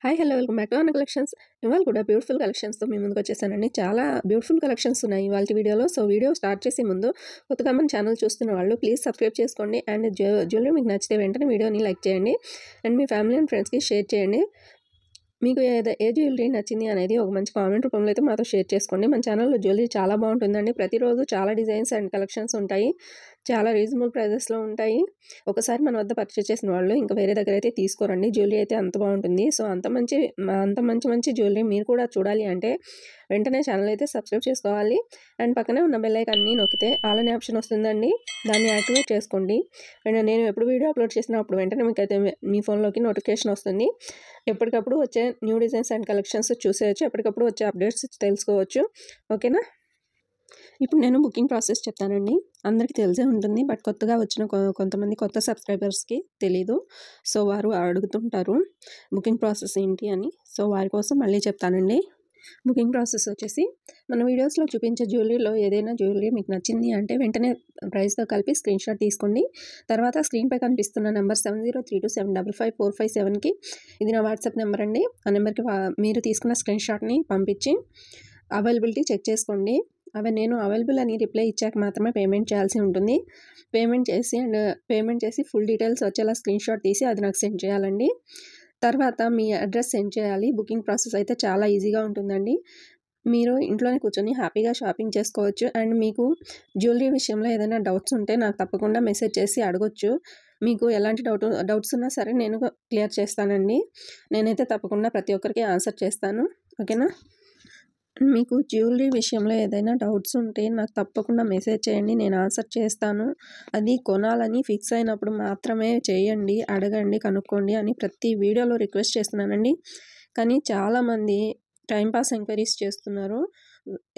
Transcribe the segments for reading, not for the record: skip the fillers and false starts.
Hi hello welcome back to అన్న collections. ఇవాళ కూడా బ్యూటిఫుల్ కలెక్షన్స్తో మీ ముందుకు వచ్చేసానండి. చాలా బ్యూటిఫుల్ కలెక్షన్స్ ఉన్నాయి ఇవాళ వీడియోలో. సో వీడియో స్టార్ట్ చేసే ముందు కొత్తగా మన ఛానల్ చూస్తున్న వాళ్ళు ప్లీజ్ సబ్స్క్రైబ్ చేసుకోండి. అండ్ జ్యువెలరీ మీకు నచ్చితే వెంటనే వీడియోని లైక్ చేయండి అండ్ మీ ఫ్యామిలీ అండ్ ఫ్రెండ్స్కి షేర్ చేయండి. మీకు ఏ జ్యువెలరీ నచ్చింది అనేది ఒక మంచి కామెంట్ రూపంలో అయితే మాతో షేర్ చేసుకోండి. మన ఛానల్లో జ్యువెలరీ చాలా బాగుంటుందండి. ప్రతిరోజు చాలా డిజైన్స్ అండ్ కలెక్షన్స్ ఉంటాయి. చాలా రీజనబుల్ ప్రైజెస్లో ఉంటాయి. ఒకసారి మన వద్ద పర్చేస్ చేసిన వాళ్ళు ఇంకా వేరే దగ్గర అయితే తీసుకోరండి. జ్యువెలరీ అయితే అంత బాగుంటుంది. సో అంత మంచి జ్యువెలరీ మీరు కూడా చూడాలి అంటే వెంటనే ఛానల్ అయితే సబ్స్క్రైబ్ చేసుకోవాలి. అండ్ పక్కనే ఉన్న బెల్ ఐకాన్ని నొక్కితే ఆల్ అనే ఆప్షన్ వస్తుందండి. దాన్ని యాక్టివేట్ చేసుకోండి. అండ్ నేను ఎప్పుడు వీడియో అప్లోడ్ చేసినా అప్పుడు వెంటనే మీకు అయితే మీ ఫోన్లోకి నోటిఫికేషన్ వస్తుంది. ఎప్పటికప్పుడు వచ్చే న్యూ డిజైన్స్ అండ్ కలెక్షన్స్ చూసేయచ్చు. ఎప్పటికప్పుడు వచ్చే అప్డేట్స్ తెలుసుకోవచ్చు. ఓకేనా? ఇప్పుడు నేను బుకింగ్ ప్రాసెస్ చెప్తానండి. అందరికీ తెలిసే ఉంటుంది. బట్ కొత్తగా వచ్చిన కొంతమంది కొత్త సబ్స్క్రైబర్స్కి తెలీదు. సో వారు అడుగుతుంటారు బుకింగ్ ప్రాసెస్ ఏంటి అని. సో వారి కోసం మళ్ళీ చెప్తానండి. బుకింగ్ ప్రాసెస్ వచ్చేసి మన వీడియోస్లో చూపించే జ్యువెలరీలో ఏదైనా జ్యువెలరీ మీకు నచ్చింది అంటే వెంటనే ప్రైస్తో కలిపి స్క్రీన్ షాట్ తీసుకోండి. తర్వాత స్క్రీన్పై కనిపిస్తున్న నెంబర్ 7032755457కి ఇది నా వాట్సాప్ నెంబర్ అండి. ఆ నెంబర్కి మీరు తీసుకున్న స్క్రీన్ షాట్ని పంపించి అవైలబిలిటీ చెక్ చేసుకోండి. నేను అవైలబుల్ అని రిప్లై ఇచ్చాక మాత్రమే పేమెంట్ చేయాల్సి ఉంటుంది. పేమెంట్ చేసి ఫుల్ డీటెయిల్స్ వచ్చేలా స్క్రీన్ షాట్ తీసి అది నాకు సెండ్ చేయాలండి. తర్వాత మీ అడ్రస్ సెండ్ చేయాలి. బుకింగ్ ప్రాసెస్ అయితే చాలా ఈజీగా ఉంటుందండి. మీరు ఇంట్లోనే కూర్చొని హ్యాపీగా షాపింగ్ చేసుకోవచ్చు. అండ్ మీకు జ్యువెలరీ విషయంలో ఏదైనా డౌట్స్ ఉంటే నాకు తప్పకుండా మెసేజ్ చేసి అడగొచ్చు. మీకు ఎలాంటి డౌట్స్ ఉన్నా సరే నేను క్లియర్ చేస్తానండి. నేనైతే తప్పకుండా ప్రతి ఒక్కరికి ఆన్సర్ చేస్తాను. ఓకేనా? మీకు జ్యువెలరీ విషయంలో ఏదైనా డౌట్స్ ఉంటే నాకు తప్పకుండా మెసేజ్ చేయండి. నేను ఆన్సర్ చేస్తాను. అది కొనాలని ఫిక్స్ అయినప్పుడు మాత్రమే చేయండి, అడగండి, కనుక్కోండి అని ప్రతి వీడియోలో రిక్వెస్ట్ చేస్తున్నానండి. కానీ చాలామంది టైంపాస్ ఎంక్వైరీస్ చేస్తున్నారు.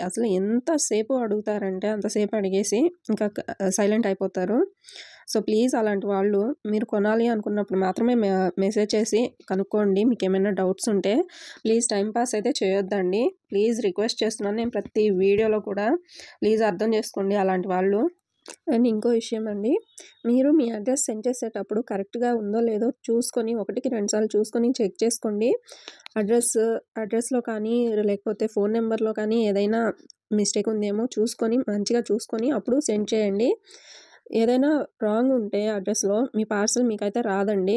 అసలు ఎంతసేపు అడుగుతారంటే అంతసేపు అడిగేసి ఇంకా సైలెంట్ అయిపోతారు. సో ప్లీజ్ అలాంటి వాళ్ళు మీరు కొనాలి అనుకున్నప్పుడు మాత్రమే మెసేజ్ చేసి కనుక్కోండి. మీకు ఏమైనా డౌట్స్ ఉంటే ప్లీజ్ టైంపాస్ అయితే చేయొద్దండి. ప్లీజ్ రిక్వెస్ట్ చేస్తున్నాను నేను ప్రతి వీడియోలో కూడా. ప్లీజ్ అర్థం చేసుకోండి అలాంటి వాళ్ళు. అండ్ ఇంకో విషయం అండి, మీరు మీ అడ్రస్ సెండ్ చేసేటప్పుడు కరెక్ట్గా ఉందో లేదో చూసుకొని 1కి 2 సార్లు చూసుకొని చెక్ చేసుకోండి. అడ్రస్లో కానీ లేకపోతే ఫోన్ నెంబర్లో కానీ ఏదైనా మిస్టేక్ ఉందేమో మంచిగా చూసుకొని అప్పుడు సెండ్ చేయండి. ఏదైనా రాంగ్ ఉంటే అడ్రస్లో మీ పార్సల్ మీకైతే రాదండి.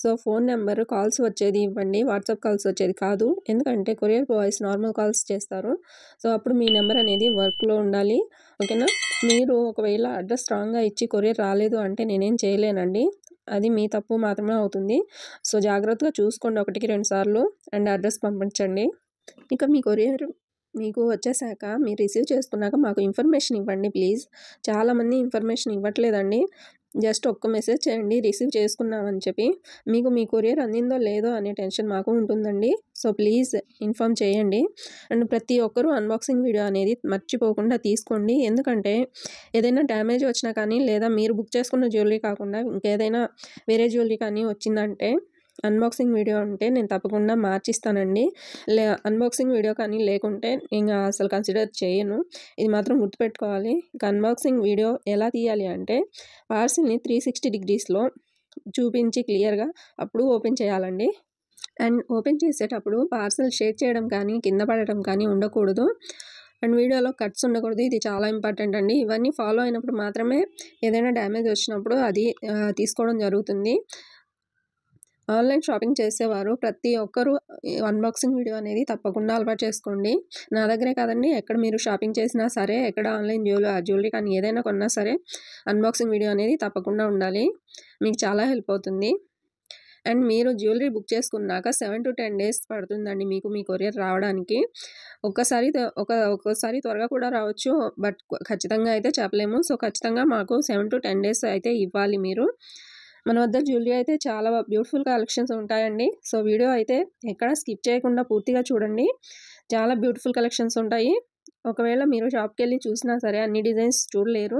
సో ఫోన్ నెంబర్ కాల్స్ వచ్చేది ఇవ్వండి, వాట్సాప్ కాల్స్ వచ్చేది కాదు. ఎందుకంటే కొరియర్ బాయ్స్ నార్మల్ కాల్స్ చేస్తారు. సో అప్పుడు మీ నెంబర్ అనేది వర్క్లో ఉండాలి. ఓకేనా? మీరు ఒకవేళ అడ్రస్ రాంగ్గా ఇచ్చి కొరియర్ రాలేదు అంటే నేనేం చేయలేనండి. అది మీ తప్పు మాత్రమే అవుతుంది. సో జాగ్రత్తగా చూసుకోండి 1కి 2 సార్లు అండ్ అడ్రస్ పంపించండి. ఇక మీ కొరియర్ మీకు వచ్చేసాక మీరు రిసీవ్ చేసుకున్నాక మాకు ఇన్ఫర్మేషన్ ఇవ్వండి ప్లీజ్. చాలామంది ఇన్ఫర్మేషన్ ఇవ్వట్లేదండి. జస్ట్ ఒక్క మెసేజ్ చేయండి రిసీవ్ చేసుకున్నామని చెప్పి. మీకు మీ కొరియర్ అందిందో లేదో అనే టెన్షన్ మాకు ఉంటుందండి. సో ప్లీజ్ ఇన్ఫామ్ చేయండి. అండ్ ప్రతి ఒక్కరూ అన్బాక్సింగ్ వీడియో అనేది మర్చిపోకుండా తీసుకోండి. ఎందుకంటే ఏదైనా డ్యామేజ్ వచ్చినా కానీ లేదా మీరు బుక్ చేసుకున్న జ్యువెలరీ కాకుండా ఇంకేదైనా వేరే జ్యువెలరీ కానీ వచ్చిందంటే అన్బాక్సింగ్ వీడియో ఉంటే నేను తప్పకుండా మార్చిస్తానండి. అన్బాక్సింగ్ వీడియో కానీ లేకుంటే ఇంకా అసలు కన్సిడర్ చేయను. ఇది మాత్రం గుర్తుపెట్టుకోవాలి. ఇంకా అన్బాక్సింగ్ వీడియో ఎలా తీయాలి అంటే పార్సిల్ని 360 డిగ్రీస్లో చూపించి క్లియర్గా అప్పుడు ఓపెన్ చేయాలండి. అండ్ ఓపెన్ చేసేటప్పుడు పార్సల్ షేక్ చేయడం కానీ కింద పడటం కానీ ఉండకూడదు. అండ్ వీడియోలో కట్స్ ఉండకూడదు. ఇది చాలా ఇంపార్టెంట్ అండి. ఇవన్నీ ఫాలో అయినప్పుడు మాత్రమే ఏదైనా డ్యామేజ్ వచ్చినప్పుడు అది తీసుకోవడం జరుగుతుంది. ఆన్లైన్ షాపింగ్ చేసేవారు ప్రతి ఒక్కరూ అన్బాక్సింగ్ వీడియో అనేది తప్పకుండా అలవాటు చేసుకోండి. నా దగ్గరే కాదండి, ఎక్కడ మీరు షాపింగ్ చేసినా సరే, ఎక్కడ ఆన్లైన్ జ్యువెలరీ కానీ ఏదైనా కొన్నా సరే అన్బాక్సింగ్ వీడియో అనేది తప్పకుండా ఉండాలి. మీకు చాలా హెల్ప్ అవుతుంది. అండ్ మీరు జ్యువెలరీ బుక్ చేసుకున్నాక 7 to 10 డేస్ పడుతుందండి మీకు మీ కొరియర్ రావడానికి. ఒక్కోసారి త్వరగా కూడా రావచ్చు. బట్ ఖచ్చితంగా అయితే చెప్పలేము. సో ఖచ్చితంగా మాకు 7 to 10 డేస్ అయితే ఇవ్వాలి మీరు. మన వద్ద జ్యువెలరీ అయితే చాలా బ్యూటిఫుల్ కలెక్షన్స్ ఉంటాయండి. సో వీడియో అయితే ఎక్కడ స్కిప్ చేయకుండా పూర్తిగా చూడండి. చాలా బ్యూటిఫుల్ కలెక్షన్స్ ఉంటాయి. ఒకవేళ మీరు షాప్కి వెళ్ళి చూసినా సరే అన్ని డిజైన్స్ చూడలేరు.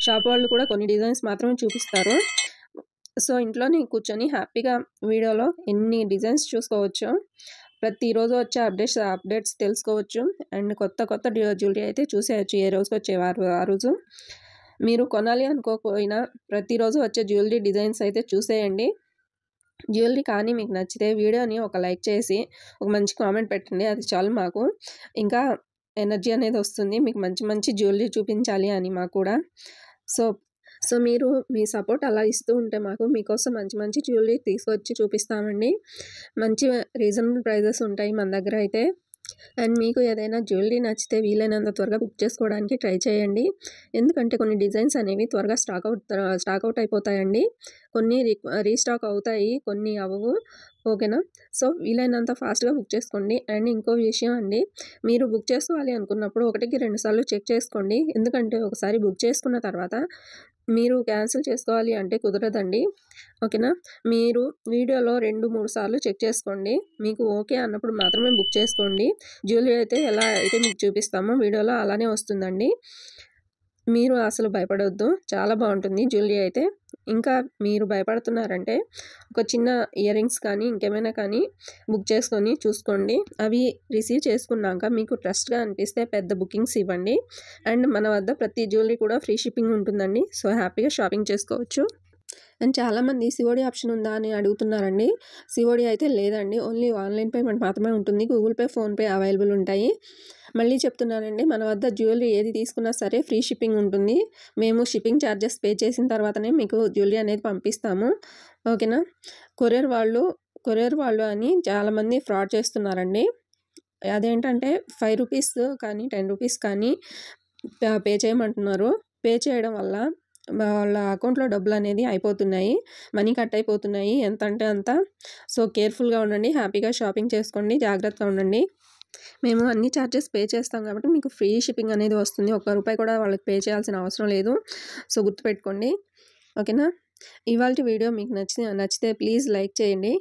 షాప్ వాళ్ళు కూడా కొన్ని డిజైన్స్ మాత్రమే చూపిస్తారు. సో ఇంట్లోనే కూర్చొని హ్యాపీగా వీడియోలో ఎన్ని డిజైన్స్ చూసుకోవచ్చు. ప్రతిరోజు వచ్చే అప్డేట్స్ తెలుసుకోవచ్చు. అండ్ కొత్త జ్యువెలరీ అయితే చూసేయచ్చు. ఏ రోజుకి వచ్చేవారు ఆ రోజు. మీరు కొనాలి అనుకోకపోయినా ప్రతిరోజు వచ్చే జ్యువెలరీ డిజైన్స్ అయితే చూసేయండి. జ్యువెలరీ కానీ మీకు నచ్చితే వీడియోని ఒక లైక్ చేసి ఒక మంచి కామెంట్ పెట్టండి. అది చాలు మాకు. ఇంకా ఎనర్జీ అనేది వస్తుంది మీకు మంచి మంచి జ్యువెలరీ చూపించాలి అని మాకు కూడా. సో మీరు మీ సపోర్ట్ అలా ఇస్తూ ఉంటే మాకు మీకోసం మంచి మంచి జ్యువెలరీ తీసుకొచ్చి చూపిస్తామండి. మంచి రీజనబుల్ ప్రైజెస్ ఉంటాయి మన దగ్గర అయితే. అండ్ మీకు ఏదైనా జ్యువెలరీ నచ్చితే వీలైనంత త్వరగా బుక్ చేసుకోవడానికి ట్రై చేయండి. ఎందుకంటే కొన్ని డిజైన్స్ అనేవి త్వరగా స్టాక్ అవుట్ అయిపోతాయండి. కొన్ని రీస్టాక్ అవుతాయి, కొన్ని అవ్వవు. ఓకేనా? సో వీలైనంత ఫాస్ట్గా బుక్ చేసుకోండి. అండ్ ఇంకో విషయం అండి, మీరు బుక్ చేసుకోవాలి అనుకున్నప్పుడు 1కి 2 సార్లు చెక్ చేసుకోండి. ఎందుకంటే ఒకసారి బుక్ చేసుకున్న తర్వాత మీరు క్యాన్సిల్ చేసుకోవాలి అంటే కుదరదండి. ఓకేనా? మీరు వీడియోలో 2-3 సార్లు చెక్ చేసుకోండి. మీకు ఓకే అన్నప్పుడు మాత్రమే బుక్ చేసుకోండి. జ్యువెలరీ అయితే ఎలా అయితే మీకు చూపిస్తామో వీడియోలో అలానే వస్తుందండి. మీరు అసలు భయపడొద్దు, చాలా బాగుంటుంది జ్యువెలరీ అయితే. ఇంకా మీరు భయపడుతున్నారంటే ఒక చిన్న ఇయర్ రింగ్స్ కానీ ఇంకేమైనా కానీ బుక్ చేసుకొని చూసుకోండి. అవి రిసీవ్ చేసుకున్నాక మీకు ట్రస్ట్గా అనిపిస్తే పెద్ద బుకింగ్స్ ఇవ్వండి. అండ్ మన వద్ద ప్రతి జ్యువెలరీ కూడా ఫ్రీ షిప్పింగ్ ఉంటుందండి. సో హ్యాపీగా షాపింగ్ చేసుకోవచ్చు. అండ్ చాలామంది సిఓడి ఆప్షన్ ఉందా అని అడుగుతున్నారండి. సిఓడి అయితే లేదండి, ఓన్లీ ఆన్లైన్ పేమెంట్ మాత్రమే ఉంటుంది. గూగుల్ పే, ఫోన్పే అవైలబుల్ ఉంటాయి. మళ్ళీ చెప్తున్నానండి, మన వద్ద జ్యువెలరీ ఏది తీసుకున్నా సరే ఫ్రీ షిప్పింగ్ ఉంటుంది. మేము షిప్పింగ్ ఛార్జెస్ పే చేసిన తర్వాతనే మీకు జ్యువెలరీ అనేది పంపిస్తాము. ఓకేనా? కొరియర్ వాళ్ళు అని చాలామంది ఫ్రాడ్ చేస్తున్నారండి. అదేంటంటే 5 రూపీస్ కానీ 10 రూపీస్ కానీ పే చేయమంటున్నారు. పే చేయడం వల్ల వాళ్ళ అకౌంట్లో డబ్బులు అనేది అయిపోతున్నాయి, మనీ కట్ అయిపోతున్నాయి ఎంత అంటే అంత. సో కేర్ఫుల్గా ఉండండి, హ్యాపీగా షాపింగ్ చేసుకోండి, జాగ్రత్తగా ఉండండి. మేము అన్ని ఛార్జెస్ పే చేస్తాం కాబట్టి మీకు ఫ్రీ షిప్పింగ్ అనేది వస్తుంది. ₹1 కూడా వాళ్ళకి పే చేయాల్సిన అవసరం లేదు. సో గుర్తుపెట్టుకోండి. ఓకేనా? ఇవాల్టి వీడియో మీకు నచ్చితే ప్లీజ్ లైక్ చేయండి.